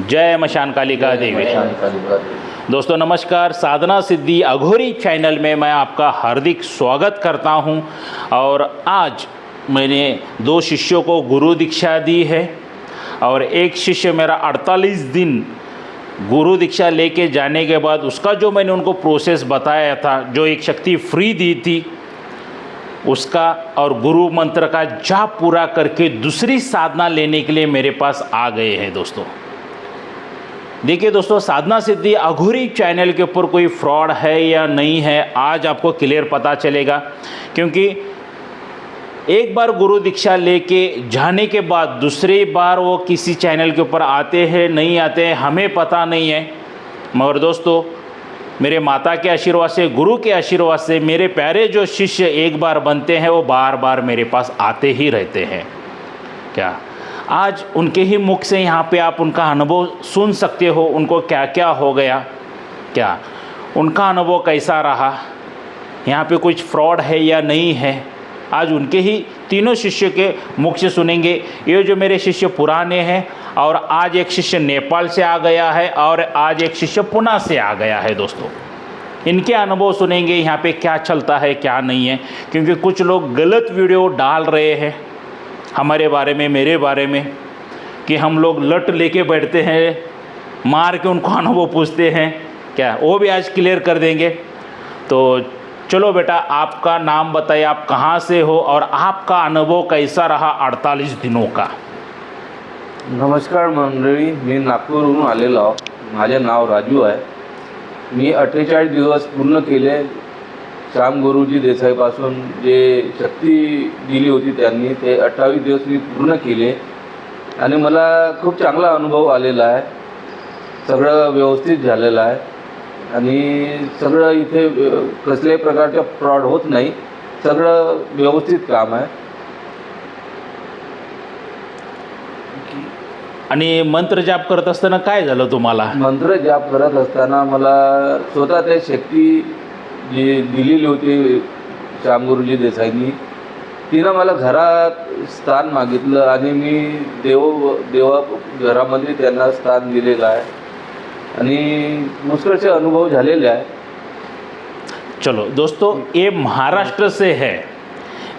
जय मशान कालिका देवी। दोस्तों नमस्कार, साधना सिद्धि अघोरी चैनल में मैं आपका हार्दिक स्वागत करता हूं। और आज मैंने 2 शिष्यों को गुरु दीक्षा दी है और एक शिष्य मेरा 48 दिन गुरु दीक्षा लेके जाने के बाद उसका जो मैंने उनको प्रोसेस बताया था, जो एक शक्ति फ्री दी थी उसका और गुरु मंत्र का जाप पूरा करके दूसरी साधना लेने के लिए मेरे पास आ गए हैं। दोस्तों देखिए दोस्तों, साधना सिद्धि अघोरी चैनल के ऊपर कोई फ्रॉड है या नहीं है आज आपको क्लियर पता चलेगा। क्योंकि एक बार गुरु दीक्षा लेके जाने के बाद दूसरी बार वो किसी चैनल के ऊपर आते हैं नहीं आते हैं हमें पता नहीं है, मगर दोस्तों मेरे माता के आशीर्वाद से, गुरु के आशीर्वाद से मेरे प्यारे जो शिष्य एक बार बनते हैं वो बार बार मेरे पास आते ही रहते हैं। क्या आज उनके ही मुख से यहाँ पे आप उनका अनुभव सुन सकते हो, उनको क्या क्या हो गया, क्या उनका अनुभव कैसा रहा, यहाँ पे कुछ फ्रॉड है या नहीं है, आज उनके ही तीनों शिष्य के मुख से सुनेंगे। ये जो मेरे शिष्य पुराने हैं और आज एक शिष्य नेपाल से आ गया है और आज एक शिष्य पुणे से आ गया है। दोस्तों इनके अनुभव सुनेंगे, यहाँ पे क्या चलता है क्या नहीं है। क्योंकि कुछ लोग गलत वीडियो डाल रहे हैं हमारे बारे में, मेरे बारे में, कि हम लोग लट लेके बैठते हैं, मार के उनको अनुभव पूछते हैं, क्या वो भी आज क्लियर कर देंगे। तो चलो बेटा, आपका नाम बताइए, आप कहाँ से हो और आपका अनुभव कैसा रहा 48 दिनों का। नमस्कार मंडळी, मी नागपूरहून आलेलो आहो। माझे नाव राजू आहे। मी 48 दिवस पूर्ण केले श्याम गुरुजी देसाईपासून जे शक्ती दिली होती त्यांनी, ते 28 दिवस मी पूर्ण केले आणि मला खूप चांगला अनुभव आलेला आहे। सगळं व्यवस्थित झालेलं आहे आणि सगळं इथे कसल्याही प्रकारचा फ्रॉड होत नाही, सगळं व्यवस्थित काम आहे। आणि मंत्र जाप करत असताना काय झालं तुम्हाला? मंत्र जाप करत असताना मला स्वतः ते शक्ती जी दिलेली होती श्याम गुरुजी देसाईंनी, तिनं मला घरात स्थान मागितलं आणि मी देवा घरामध्ये त्यांना स्थान दिलेलं आहे आणि मुश्किल से अनुभव झालेले आहे। चलो दोस्तों, ये महाराष्ट्र से है,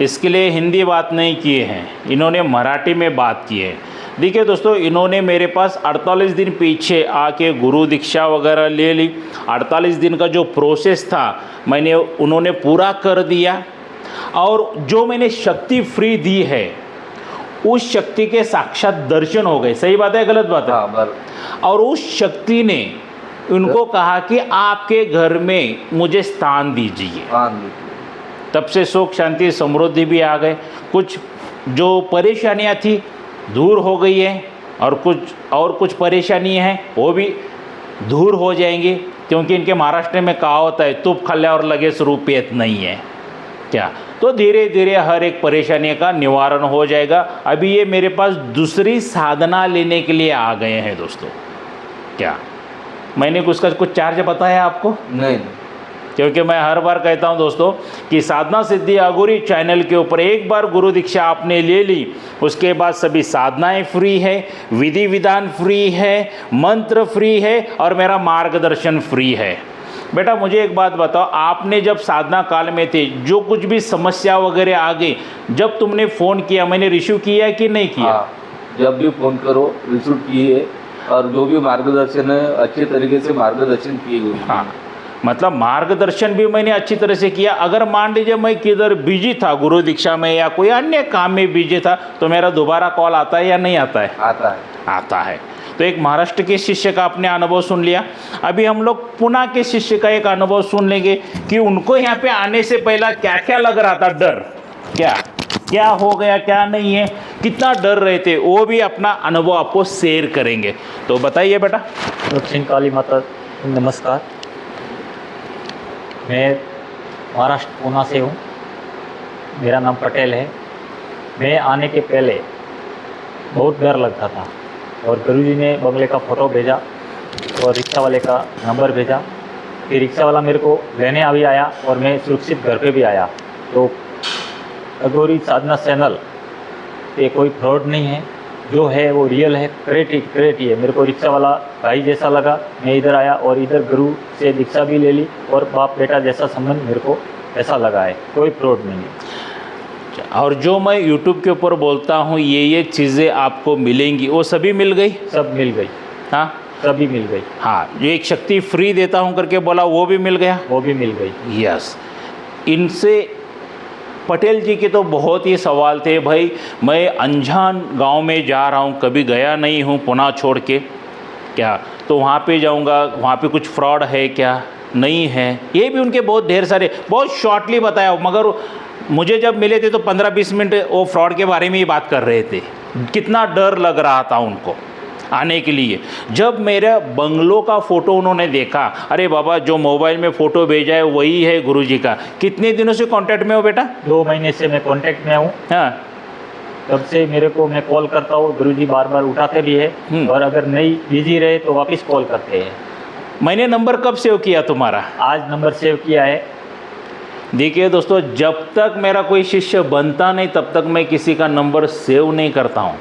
इसके लिए हिंदी बात नहीं किए हैं, इन्होंने मराठी में बात की है। देखिए दोस्तों, इन्होंने मेरे पास 48 दिन पीछे आके गुरु दीक्षा वगैरह ले ली। 48 दिन का जो प्रोसेस था उन्होंने पूरा कर दिया और जो मैंने शक्ति फ्री दी है उस शक्ति के साक्षात दर्शन हो गए। सही बात है गलत बात है? हाँ, और उस शक्ति ने उनको कहा कि आपके घर में मुझे स्थान दीजिए। तब से सुख शांति समृद्धि भी आ गए। कुछ जो परेशानियां थी दूर हो गई है और कुछ परेशानी हैं वो भी दूर हो जाएंगी। क्योंकि इनके महाराष्ट्र में कहावत है, तुप खाल्ल्यावर लगेच रूप येत नहीं है। क्या तो धीरे धीरे हर एक परेशानी का निवारण हो जाएगा। अभी ये मेरे पास दूसरी साधना लेने के लिए आ गए हैं। दोस्तों क्या मैंने उसका कुछ चार्ज बताया आपको? नहीं, क्योंकि मैं हर बार कहता हूं दोस्तों कि साधना सिद्धि अघोरी चैनल के ऊपर एक बार गुरु दीक्षा आपने ले ली, उसके बाद सभी साधनाएं फ्री है, विधि विधान फ्री है, मंत्र फ्री है और मेरा मार्गदर्शन फ्री है। बेटा मुझे एक बात बताओ, आपने जब साधना काल में थे जो कुछ भी समस्या वगैरह आ गई, जब तुमने फ़ोन किया मैंने रिसीव किया कि नहीं किया? हाँ, जब भी फ़ोन करो रिसीव किए और जो भी मार्गदर्शन है अच्छे तरीके से मार्गदर्शन किए हुए। हाँ, मतलब मार्गदर्शन भी मैंने अच्छी तरह से किया। अगर मान लीजिए मैं किधर बिजी था गुरु दीक्षा में या कोई अन्य काम में बिजी था तो मेरा दोबारा कॉल आता है या नहीं आता है? आता है। तो एक महाराष्ट्र के शिष्य का आपने अनुभव सुन लिया। अभी हम लोग पुणे के शिष्य का एक अनुभव सुन लेंगे कि उनको यहाँ पे आने से पहला क्या क्या लग रहा था, डर क्या हो गया, क्या नहीं है, कितना डर रहे थे, वो भी अपना अनुभव आपको शेयर करेंगे। तो बताइए बेटा। दक्षिण काली माता नमस्कार। मैं महाराष्ट्र पुणे से हूँ, मेरा नाम पटेल है। मैं आने के पहले बहुत डर लगता था और गुरुजी ने बंगले का फ़ोटो भेजा और रिक्शा वाले का नंबर भेजा। फिर रिक्शा वाला मेरे को लेने अभी आया और मैं सुरक्षित घर पे भी आया। तो अघोरी साधना चैनल ये कोई फ्रॉड नहीं है, जो है वो रियल है, क्रेट ही है। मेरे को रिक्शा वाला भाई जैसा लगा, मैं इधर आया और इधर गुरु से दीक्षा भी ले ली और बाप बेटा जैसा संबंध मेरे को ऐसा लगा है, कोई फ्रॉड नहीं है। और जो मैं यूट्यूब के ऊपर बोलता हूँ ये चीज़ें आपको मिलेंगी, वो सभी मिल गई? सब मिल गई, हाँ सभी मिल गई। हाँ, जो एक शक्ति फ्री देता हूँ करके बोला वो भी मिल गया? वो भी मिल गई। यस। इनसे पटेल जी के तो बहुत ही सवाल थे, भाई मैं अनजान गांव में जा रहा हूं, कभी गया नहीं हूं पुणे छोड़ के, क्या तो वहां पे जाऊंगा, वहां पे कुछ फ्रॉड है क्या, नहीं है? ये भी उनके बहुत ढेर सारे, बहुत शॉर्टली बताया, मगर मुझे जब मिले थे तो 15-20 मिनट वो फ्रॉड के बारे में ही बात कर रहे थे। कितना डर लग रहा था उनको आने के लिए। जब मेरा बंगलों का फ़ोटो उन्होंने देखा, अरे बाबा जो मोबाइल में फ़ोटो भेजा है वही है गुरुजी का। कितने दिनों से कांटेक्ट में हो बेटा? 2 महीने से मैं कांटेक्ट में हूँ। हाँ, तब से मेरे को मैं कॉल करता हूँ, गुरुजी बार बार उठाते भी है और अगर नहीं बिजी रहे तो वापस कॉल करते हैं। मैंने नंबर कब सेव किया तुम्हारा? आज नंबर सेव किया है। देखिए दोस्तों, जब तक मेरा कोई शिष्य बनता नहीं तब तक मैं किसी का नंबर सेव नहीं करता हूँ,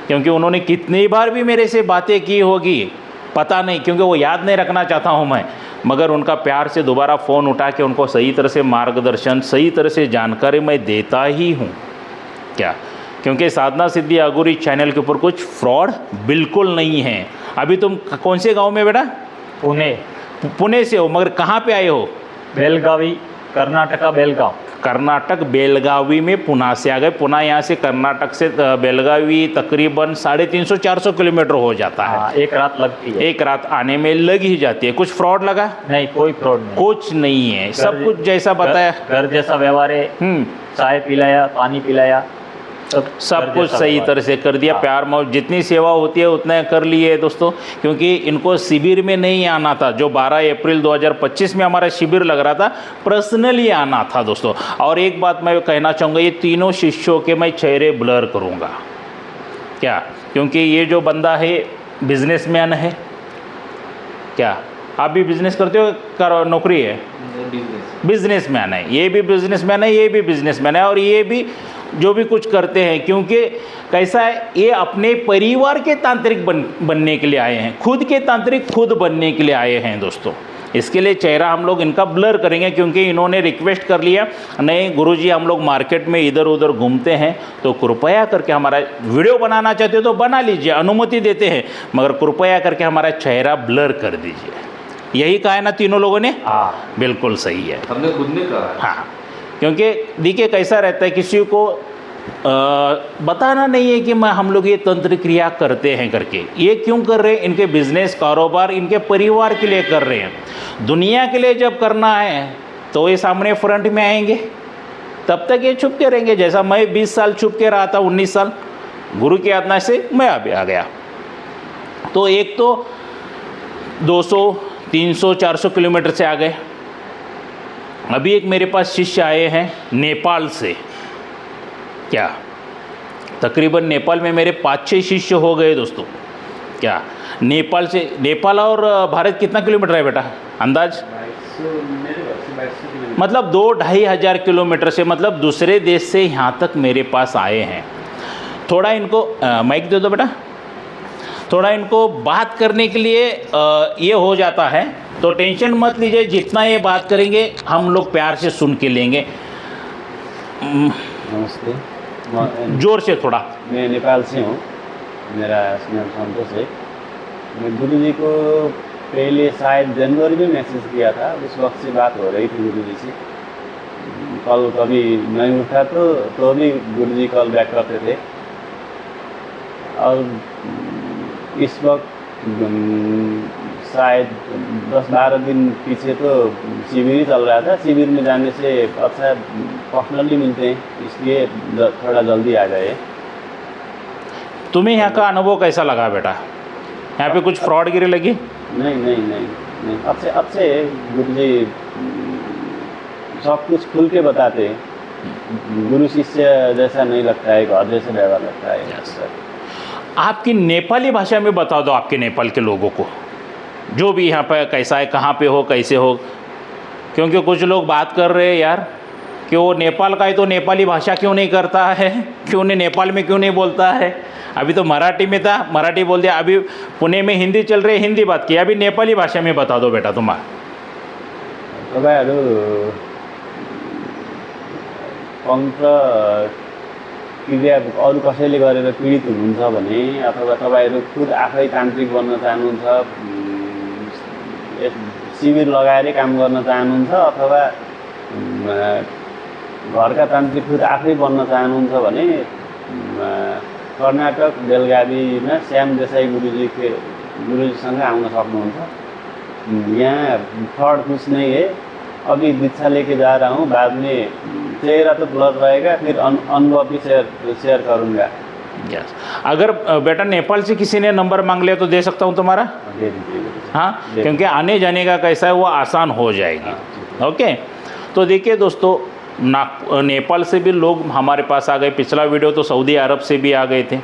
क्योंकि उन्होंने कितनी बार भी मेरे से बातें की होगी पता नहीं, क्योंकि वो याद नहीं रखना चाहता हूँ मैं, मगर उनका प्यार से दोबारा फ़ोन उठा के उनको सही तरह से मार्गदर्शन, सही तरह से जानकारी मैं देता ही हूँ। क्या? क्योंकि साधना सिद्धि अघोरी चैनल के ऊपर कुछ फ्रॉड बिल्कुल नहीं है। अभी तुम कौन से गांव में बेटा? पुणे। पुणे से हो, मगर कहाँ पे आए हो? बेलगावी, कर्नाटका बेलगांव। कर्नाटक बेलगावी में पुणे से आ गए। पुणे यहाँ से कर्नाटक से बेलगावी तकरीबन 350-400 किलोमीटर हो जाता है। हाँ, एक रात लगती है। एक रात आने में लग ही जाती है। कुछ फ्रॉड लगा? नहीं, कोई फ्रॉड नहीं। कुछ नहीं है, सब कुछ जैसा बताया। घर जैसा व्यवहार है। चाय पिलाया, पानी पिलाया, सब कुछ सही तरह से कर दिया। प्यार मोहब्बत जितनी सेवा होती है उतना कर लिए दोस्तों, क्योंकि इनको शिविर में नहीं आना था। जो 12 अप्रैल 2025 में हमारा शिविर लग रहा था, पर्सनली आना था दोस्तों। और एक बात मैं कहना चाहूँगा, ये तीनों शिष्यों के मैं चेहरे ब्लर करूँगा। क्या? क्योंकि ये जो बंदा है बिजनेसमैन है। क्या आप भी बिजनेस करते हो? कर नौकरी है? बिजनेसमैन है, ये भी बिजनेसमैन है, ये भी बिजनेसमैन है, और ये भी जो भी कुछ करते हैं, क्योंकि कैसा है, ये अपने परिवार के तांत्रिक बनने के लिए आए हैं, खुद के तांत्रिक खुद बनने के लिए आए हैं दोस्तों। इसके लिए चेहरा हम लोग इनका ब्लर करेंगे, क्योंकि इन्होंने रिक्वेस्ट कर लिया, नहीं गुरुजी हम लोग मार्केट में इधर उधर घूमते हैं, तो कृपया करके हमारा वीडियो बनाना चाहते हो तो बना लीजिए, अनुमति देते हैं, मगर कृपया करके हमारा चेहरा ब्लर कर दीजिए। यही कहा है ना तीनों लोगों ने? हाँ, बिल्कुल सही है, हमने खुद ने कहा है। हाँ। क्योंकि देखिए कैसा रहता है, किसी को बताना नहीं है कि हम लोग ये तंत्र क्रिया करते हैं करके। ये क्यों कर रहे हैं? इनके बिजनेस, कारोबार, इनके परिवार के लिए कर रहे हैं। दुनिया के लिए जब करना है तो ये सामने फ्रंट में आएंगे, तब तक ये छुप के रहेंगे। जैसा मैं 20 साल छुप के रहा था, 19 साल गुरु की आज्ञा से मैं अभी आ गया। तो एक तो 200, 300, 400 किलोमीटर से आ गए। अभी एक मेरे पास शिष्य आए हैं नेपाल से। क्या तकरीबन नेपाल में मेरे 5-6 शिष्य हो गए दोस्तों। क्या नेपाल से, नेपाल और भारत कितना किलोमीटर है बेटा अंदाज? मतलब 2-2.5 हज़ार किलोमीटर से, मतलब दूसरे देश से यहाँ तक मेरे पास आए हैं। थोड़ा इनको माइक दे दो बेटा, थोड़ा इनको बात करने के लिए ये हो जाता है, तो टेंशन मत लीजिए, जितना ये बात करेंगे हम लोग प्यार से सुन के लेंगे। नमस्ते, जोर से थोड़ा। मैं नेपाल से हूँ, मेरा नाम संतोष है। मैं गुरुजी को पहले शायद जनवरी में मैसेज किया था, उस वक्त से बात हो रही थी गुरुजी से। कॉल कभी नहीं उठा तो भी गुरुजी कॉल बैक करते थे। और इस वक्त शायद 10-12 दिन पीछे तो शिविर ही चल रहा था। शिविर में जाने से अच्छा पर्सनली मिलते हैं, इसलिए थोड़ा जल्दी आ गए। तुम्हें यहाँ का अनुभव कैसा लगा बेटा? यहाँ पे कुछ फ्रॉड गिरी लगी? नहीं, अब से गुरुजी सब कुछ खुल के बताते हैं। गुरु शिष्य जैसा नहीं लगता है, घर जैसा व्यवहार लगता है। आपकी नेपाली भाषा में बता दो आपके नेपाल के लोगों को, जो भी यहाँ पर कैसा है, कहाँ पे हो, कैसे हो। क्योंकि कुछ लोग बात कर रहे हैं यार कि वो नेपाल का है तो नेपाली भाषा क्यों नहीं करता है, क्यों नहीं नेपाल में क्यों नहीं बोलता है। अभी तो मराठी में था, मराठी बोल दिया, अभी पुणे में हिंदी चल रही है, हिंदी बात की, अभी नेपाली भाषा में बता दो बेटा तुम्हारा। तपाईँहरू तन्त्र क्रिया अरू कसैले गरेर पीडित हुनुहुन्छ भने अथवा तपाईँहरू खुद आफै तान्त्रिक बन्न चाहनुहुन्छ, शिविर लगाएरै काम गर्न चाहनुहुन्छ अथवा घरका तान्त्रिक खुद आफै बन्न चाहनुहुन्छ भने कर्नाटक बेलगावीमा श्याम देसाई गुरुजीसँग आउन सक्नुहुन्छ। यहाँ फ्रॉड कुछ नहीं है, अभी दीक्षा लेके जा रहा हूँ, बाद में चेहरा तो ब्लर रहेगा, फिर अनुभव भी शेयर करूँगा। यस, अगर बेटा नेपाल से किसी ने नंबर मांग लिया तो दे सकता हूँ तुम्हारा? दे दीजिए। हाँ, क्योंकि आने जाने का कैसा है वो आसान हो जाएगी। ओके, तो देखिए दोस्तों, नेपाल से भी लोग हमारे पास आ गए। पिछला वीडियो तो सऊदी अरब से भी आ गए थे।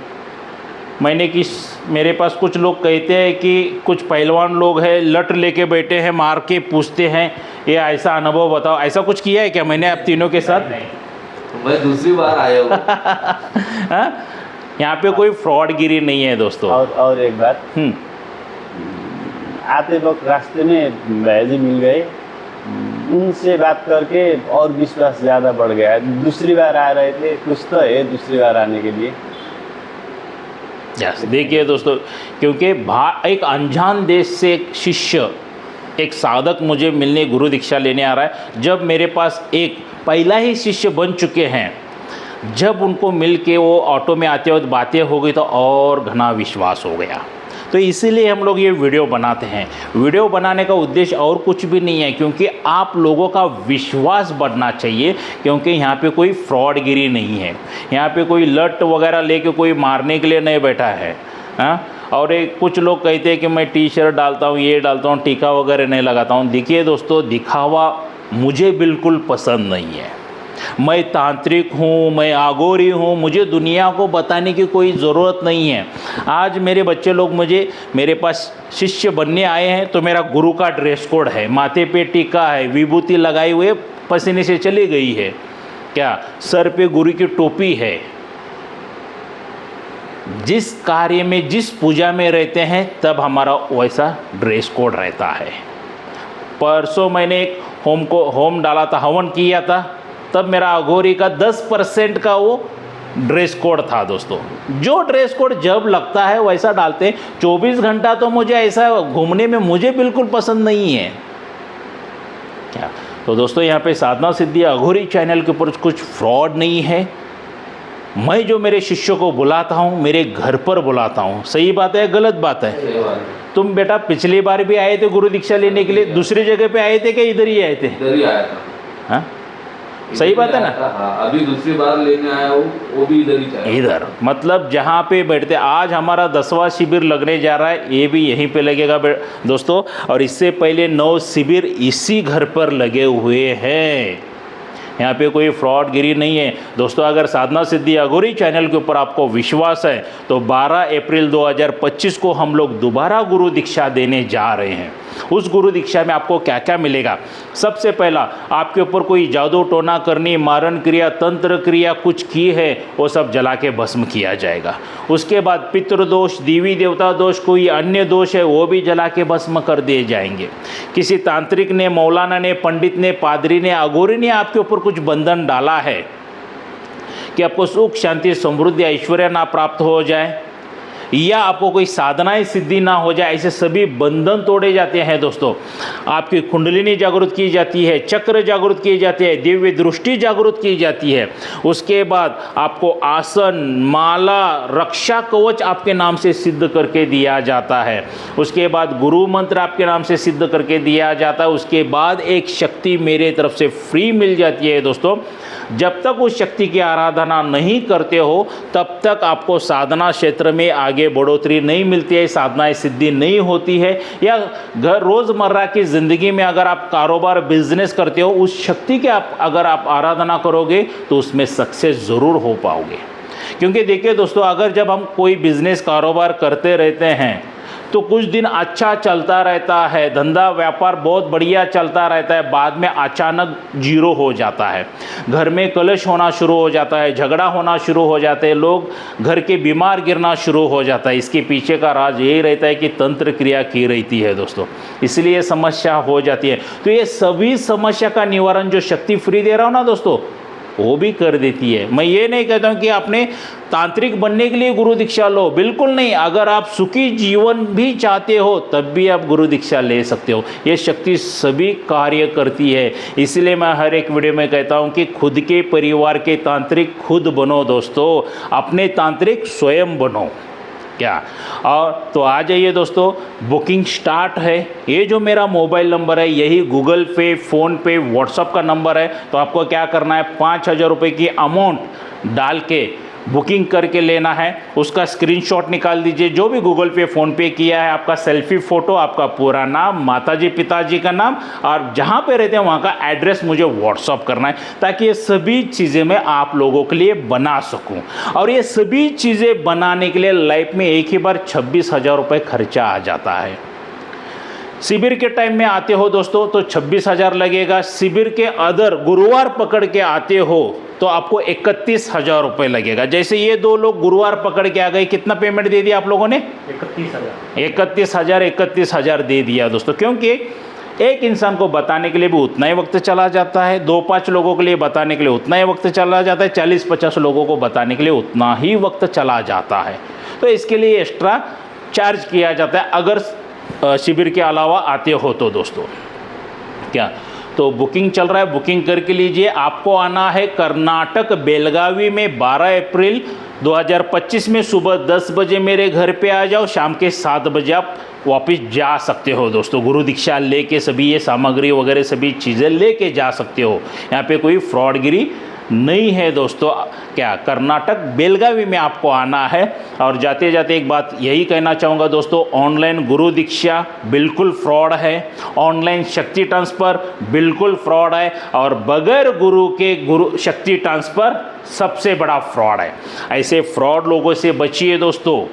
मेरे पास कुछ लोग कहते हैं कि कुछ पहलवान लोग हैं, लट लेके बैठे हैं, मार के पूछते हैं, ये ऐसा अनुभव बताओ। ऐसा कुछ किया है क्या मैंने आप तीनों के साथ? मैं दूसरी बार आया हूँ। हाँ? यहाँ पे कोई फ्रॉडगिरी नहीं है दोस्तों। और एक बात, आते वक्त रास्ते में भैया मिल गए, उनसे बात करके और विश्वास ज़्यादा बढ़ गया। दूसरी बार आ रहे थे, कुछ तो है दूसरी बार आने के लिए। यस, देखिए दोस्तों, क्योंकि एक अनजान देश से एक शिष्य, एक साधक मुझे मिलने, गुरु दीक्षा लेने आ रहा है। जब मेरे पास एक पहला ही शिष्य बन चुके हैं, जब उनको मिल के वो ऑटो में आते वक्त बातें हो गई तो और घना विश्वास हो गया। तो इसीलिए हम लोग ये वीडियो बनाते हैं। वीडियो बनाने का उद्देश्य और कुछ भी नहीं है, क्योंकि आप लोगों का विश्वास बढ़ना चाहिए, क्योंकि यहाँ पे कोई फ्रॉडगिरी नहीं है। यहाँ पे कोई लट वगैरह लेके कोई मारने के लिए नहीं बैठा है। हाँ, और एक कुछ लोग कहते हैं कि मैं टी शर्ट डालता हूँ, ये डालता हूँ, टीका वगैरह नहीं लगाता हूँ। देखिए दोस्तों, दिखावा मुझे बिल्कुल पसंद नहीं है। मैं तांत्रिक हूँ, मैं आगोरी हूँ, मुझे दुनिया को बताने की कोई ज़रूरत नहीं है। आज मेरे बच्चे लोग मेरे पास शिष्य बनने आए हैं तो मेरा गुरु का ड्रेस कोड है, माथे पे टीका है, विभूति लगाई हुए पसीने से चली गई है, क्या सर पे गुरु की टोपी है। जिस कार्य में, जिस पूजा में रहते हैं, तब हमारा वैसा ड्रेस कोड रहता है। परसों मैंने एक होम डाला था, हवन किया था, तब मेरा अघोरी का 10% का वो ड्रेस कोड था दोस्तों। जो ड्रेस कोड जब लगता है वैसा डालते हैं। 24 घंटा तो मुझे ऐसा घूमने में मुझे बिल्कुल पसंद नहीं है। क्या तो दोस्तों, यहाँ पे साधना सिद्धि अघोरी चैनल के ऊपर कुछ फ्रॉड नहीं है। मैं जो मेरे शिष्यों को बुलाता हूँ, मेरे घर पर बुलाता हूँ। सही बात है, गलत बात है? तुम बेटा पिछली बार भी आए थे गुरु दीक्षा लेने के लिए, दूसरी जगह पे आए थे क्या इधर ही आए थे? इधर ही आया था। हाँ, सही बात है ना? हाँ, अभी दूसरी बार लेने आया हूँ, वो भी इधर ही चाहिए। इधर मतलब जहाँ पे बैठते। आज हमारा 10वां शिविर लगने जा रहा है, ये भी यहीं पे लगेगा दोस्तों। और इससे पहले 9 शिविर इसी घर पर लगे हुए हैं। यहाँ पे कोई फ्रॉडगिरी नहीं है दोस्तों। अगर साधना सिद्धि अघोरी चैनल के ऊपर आपको विश्वास है तो 12 अप्रैल 2025 को हम लोग दोबारा गुरु दीक्षा देने जा रहे हैं। उस गुरु दीक्षा में आपको क्या क्या मिलेगा? सबसे पहला, आपके ऊपर कोई जादू टोना करनी, मारण क्रिया, तंत्र क्रिया कुछ की है, वो सब जला के भस्म किया जाएगा। उसके बाद पितृदोष, देवी देवता दोष, कोई अन्य दोष है, वो भी जला के भस्म कर दिए जाएंगे। किसी तांत्रिक ने, मौलाना ने, पंडित ने, पादरी ने, अघोरी ने आपके ऊपर कुछ बंधन डाला है कि आपको सुख, शांति, समृद्धि, ऐश्वर्य ना प्राप्त हो जाए, या आपको कोई साधनाएं सिद्धि ना हो जाए, ऐसे सभी बंधन तोड़े जाते हैं दोस्तों। आपकी कुंडलिनी जागृत की जाती है, चक्र जागृत किए जाते हैं, दिव्य दृष्टि जागृत की जाती है। उसके बाद आपको आसन, माला, रक्षा कवच आपके नाम से सिद्ध करके दिया जाता है। उसके बाद गुरु मंत्र आपके नाम से सिद्ध करके दिया जाता है। उसके बाद एक शक्ति मेरे तरफ से फ्री मिल जाती है दोस्तों। जब तक उस शक्ति की आराधना नहीं करते हो तब तक आपको साधना क्षेत्र में आगे बढ़ोतरी नहीं मिलती है, साधनाएं सिद्धि नहीं होती है। या घर रोज़मर्रा की ज़िंदगी में अगर आप कारोबार, बिजनेस करते हो, उस शक्ति के अगर आप आराधना करोगे तो उसमें सक्सेस ज़रूर हो पाओगे। क्योंकि देखिए दोस्तों, अगर जब हम कोई बिजनेस, कारोबार करते रहते हैं तो कुछ दिन अच्छा चलता रहता है, धंधा व्यापार बहुत बढ़िया चलता रहता है, बाद में अचानक जीरो हो जाता है। घर में कलश होना शुरू हो जाता है, झगड़ा होना शुरू हो जाते हैं, लोग घर के बीमार गिरना शुरू हो जाता है। इसके पीछे का राज यही रहता है कि तंत्र क्रिया की रहती है दोस्तों, इसलिए समस्या हो जाती है। तो ये सभी समस्या का निवारण जो शक्ति फ्री दे रहा हूँ ना दोस्तों, वो भी कर देती है। मैं ये नहीं कहता हूँ कि आपने तांत्रिक बनने के लिए गुरु दीक्षा लो, बिल्कुल नहीं। अगर आप सुखी जीवन भी चाहते हो तब भी आप गुरु दीक्षा ले सकते हो। ये शक्ति सभी कार्य करती है, इसलिए मैं हर एक वीडियो में कहता हूँ कि खुद के परिवार के तांत्रिक खुद बनो दोस्तों, अपने तांत्रिक स्वयं बनो। क्या और तो आ जाइए दोस्तों, बुकिंग स्टार्ट है। ये जो मेरा मोबाइल नंबर है यही गूगल पे, फ़ोन पे, व्हाट्सअप का नंबर है। तो आपको क्या करना है, 5,000 रुपये की अमाउंट डाल के बुकिंग करके लेना है। उसका स्क्रीनशॉट निकाल दीजिए, जो भी गूगल पे, फ़ोन पे किया है, आपका सेल्फी फ़ोटो, आपका पूरा नाम, माताजी पिताजी का नाम और जहाँ पे रहते हैं वहाँ का एड्रेस मुझे व्हाट्सअप करना है, ताकि ये सभी चीज़ें मैं आप लोगों के लिए बना सकूँ। और ये सभी चीज़ें बनाने के लिए लाइफ में एक ही बार 26,000 रुपये खर्चा आ जाता है। शिविर के टाइम में आते हो दोस्तों तो 26,000 लगेगा। शिविर के अदर गुरुवार पकड़ के आते हो तो आपको 31,000 रुपये लगेगा। जैसे ये दो लोग गुरुवार पकड़ के आ गए, कितना पेमेंट दे दिया आप लोगों ने? 31,000 दे दिया दोस्तों, क्योंकि एक इंसान को बताने के लिए भी उतना ही वक्त चला जाता है, 2-5 लोगों के लिए बताने के लिए उतना ही वक्त चला जाता है, 40-50 लोगों को बताने के लिए उतना ही वक्त चला जाता है। तो इसके लिए एक्स्ट्रा चार्ज किया जाता है अगर शिविर के अलावा आते हो तो दोस्तों। क्या तो बुकिंग चल रहा है, बुकिंग करके लीजिए। आपको आना है कर्नाटक बेलगावी में 12 अप्रैल 2025 में सुबह 10 बजे मेरे घर पे आ जाओ, शाम के 7 बजे आप वापस जा सकते हो दोस्तों। गुरु दीक्षा लेके सभी ये सामग्री वगैरह सभी चीज़ें लेके जा सकते हो। यहाँ पे कोई फ्रॉडगिरी नहीं है दोस्तों। क्या कर्नाटक बेलगावी में आपको आना है। और जाते जाते एक बात यही कहना चाहूँगा दोस्तों, ऑनलाइन गुरु दीक्षा बिल्कुल फ्रॉड है, ऑनलाइन शक्ति ट्रांसफ़र बिल्कुल फ्रॉड है, और बगैर गुरु के गुरु शक्ति ट्रांसफ़र सबसे बड़ा फ्रॉड है। ऐसे फ्रॉड लोगों से बचिए दोस्तों।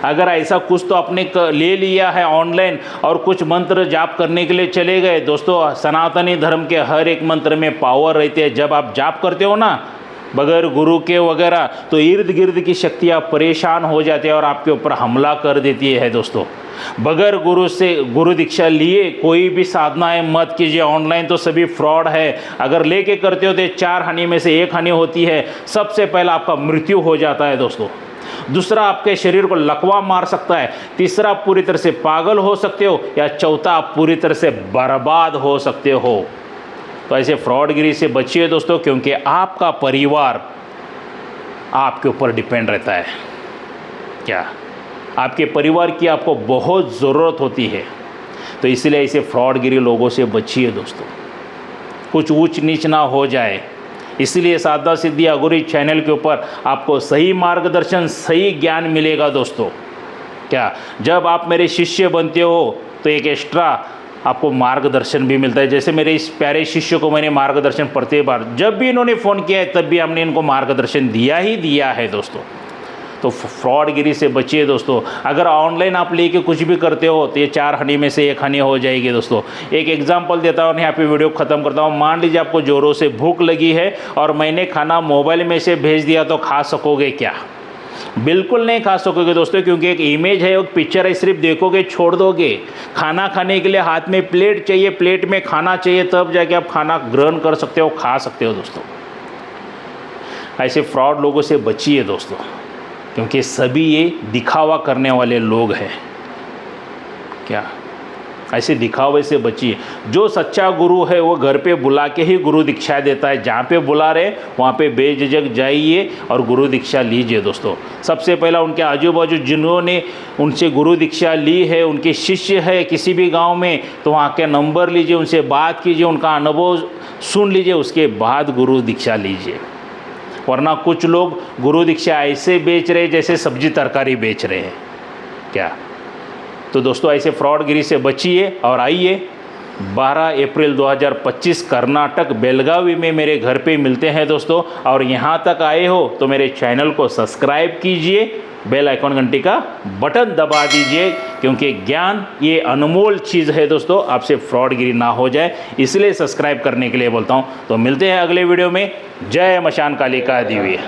अगर ऐसा कुछ तो आपने ले लिया है ऑनलाइन और कुछ मंत्र जाप करने के लिए चले गए दोस्तों, सनातनी धर्म के हर एक मंत्र में पावर रहती है। जब आप जाप करते हो ना बगैर गुरु के वगैरह, तो इर्द गिर्द की शक्तियाँ परेशान हो जाती है और आपके ऊपर हमला कर देती है दोस्तों। बगैर गुरु से गुरु दीक्षा लिए कोई भी साधनाएं मत कीजिए। ऑनलाइन तो सभी फ्रॉड है। अगर लेके करते हो तो 4 हानि में से 1 हानि होती है। सबसे पहला आपका मृत्यु हो जाता है दोस्तों, दूसरा आपके शरीर को लकवा मार सकता है, तीसरा आप पूरी तरह से पागल हो सकते हो, या चौथा आप पूरी तरह से बर्बाद हो सकते हो। तो ऐसे फ्रॉडगिरी से बचिए दोस्तों, क्योंकि आपका परिवार आपके ऊपर डिपेंड रहता है। क्या आपके परिवार की आपको बहुत ज़रूरत होती है। तो इसलिए ऐसे फ्रॉडगिरी लोगों से बचिए दोस्तों, कुछ ऊंच नीच ना हो जाए। इसलिए साधना सिद्धि अघोरी चैनल के ऊपर आपको सही मार्गदर्शन, सही ज्ञान मिलेगा दोस्तों। क्या जब आप मेरे शिष्य बनते हो तो एक एक्स्ट्रा आपको मार्गदर्शन भी मिलता है। जैसे मेरे इस प्यारे शिष्य को मैंने मार्गदर्शन प्रत्येक बार जब भी इन्होंने फ़ोन किया है तब भी हमने इनको मार्गदर्शन दिया ही दिया है दोस्तों। तो फ्रॉडगिरी से बचिए दोस्तों। अगर ऑनलाइन आप लेके कुछ भी करते हो तो ये 4 हानि में से 1 हानि हो जाएगी दोस्तों। एक एग्जांपल देता हूँ, यहाँ पे वीडियो ख़त्म करता हूँ। मान लीजिए आपको ज़ोरों से भूख लगी है और मैंने खाना मोबाइल में से भेज दिया, तो खा सकोगे क्या? बिल्कुल नहीं खा सकोगे दोस्तों, क्योंकि एक इमेज है, एक पिक्चर है, सिर्फ देखोगे छोड़ दोगे। खाना खाने के लिए हाथ में प्लेट चाहिए, प्लेट में खाना चाहिए, तब जाके आप खाना ग्रहण कर सकते हो, खा सकते हो दोस्तों। ऐसे फ्रॉड लोगों से बचिए दोस्तों, क्योंकि सभी ये दिखावा करने वाले लोग हैं। क्या ऐसे दिखावे से बचिए। जो सच्चा गुरु है वो घर पे बुला के ही गुरु दीक्षा देता है। जहाँ पे बुला रहे वहाँ पे बेझिझक जाइए और गुरु दीक्षा लीजिए दोस्तों। सबसे पहला उनके आजू बाजू जिन्होंने उनसे गुरु दीक्षा ली है, उनके शिष्य है किसी भी गांव में, तो वहाँ के नंबर लीजिए, उनसे बात कीजिए, उनका अनुभव सुन लीजिए, उसके बाद गुरु दीक्षा लीजिए। वरना कुछ लोग गुरु दीक्षा ऐसे बेच रहे जैसे सब्जी तरकारी बेच रहे हैं। क्या तो दोस्तों ऐसे फ्रॉडगिरी से बचिए और आइए 12 अप्रैल 2025 कर्नाटक बेलगावी में मेरे घर पे मिलते हैं दोस्तों। और यहाँ तक आए हो तो मेरे चैनल को सब्सक्राइब कीजिए, बेल आइकॉन घंटी का बटन दबा दीजिए, क्योंकि ज्ञान ये अनमोल चीज़ है दोस्तों, आपसे फ्रॉडगिरी ना हो जाए, इसलिए सब्सक्राइब करने के लिए बोलता हूँ। तो मिलते हैं अगले वीडियो में। जय मशान काली का दिव्य।